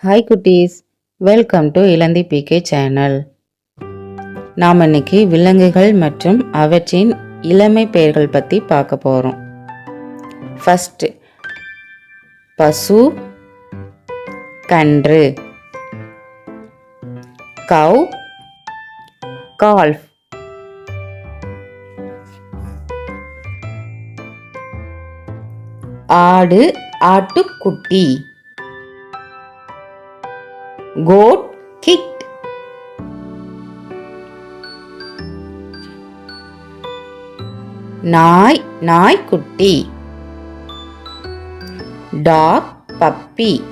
Hi குட்டீஸ், welcome to Ilanthi PK channel. நாம் இன்னைக்கு விலங்குகள் மற்றும் அவற்றின் இளமை பெயர்கள் பற்றி பார்க்க போகிறோம். ஃபர்ஸ்ட், பசு, கன்று. கவ், கால்ஃப். ஆடு, ஆட்டுக்குட்டி. goat, kit. நாய், நாய்க்குட்டி. dog, puppy.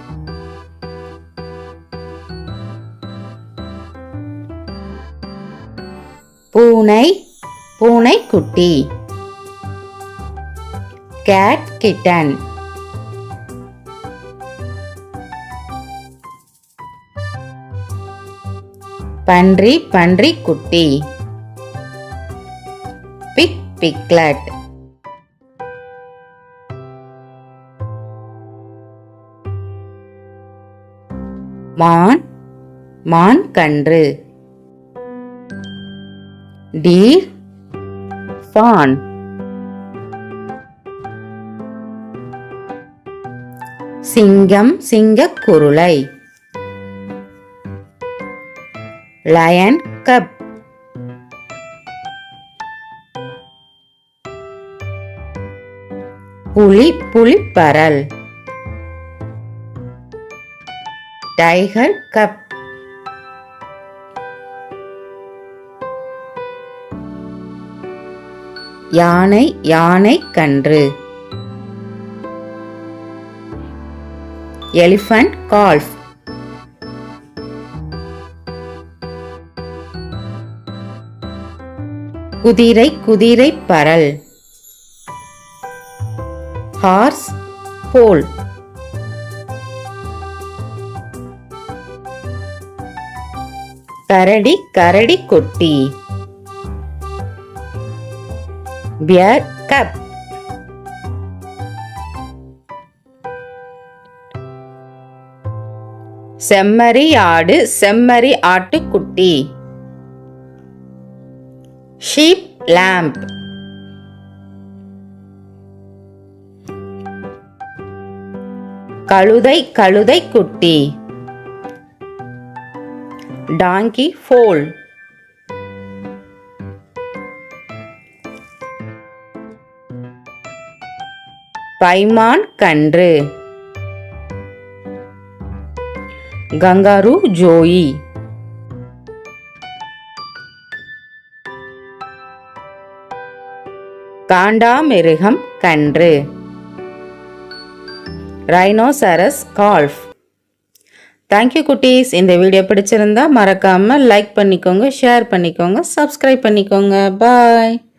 பூனை, பூனைக்குட்டி. cat, kitten. பன்றி, பன்றிக்குட்டி. pig, piglet. மான், மான் கன்று. deer, fawn. சிங்கம், சிங்கக்குருளை. lion, cub. புலி, புலிப்பரல். tiger, cub. யானை, யானை கன்று. elephant, calf. குதிரை, குதிரை பரல். Horse, foal. கரடி, கரடி குட்டி. Bear, cub. செம்மறி ஆடு, செம்மறி ஆட்டுக்குட்டி. sheep, lamb. கழுதை, கழுதை குட்டி. donkey, foal. பைமான் கன்று. Kangaroo, Joey. காண்டாமிருகம் கன்று. Rhinoceros, golf. தேங்க்யூ குட்டீஸ். இந்த வீடியோ பிடிச்சிருந்தா மறக்காமல் லைக் பண்ணிக்கோங்க, ஷேர் பண்ணிக்கோங்க, சப்ஸ்கிரைப் பண்ணிக்கோங்க. பாய்.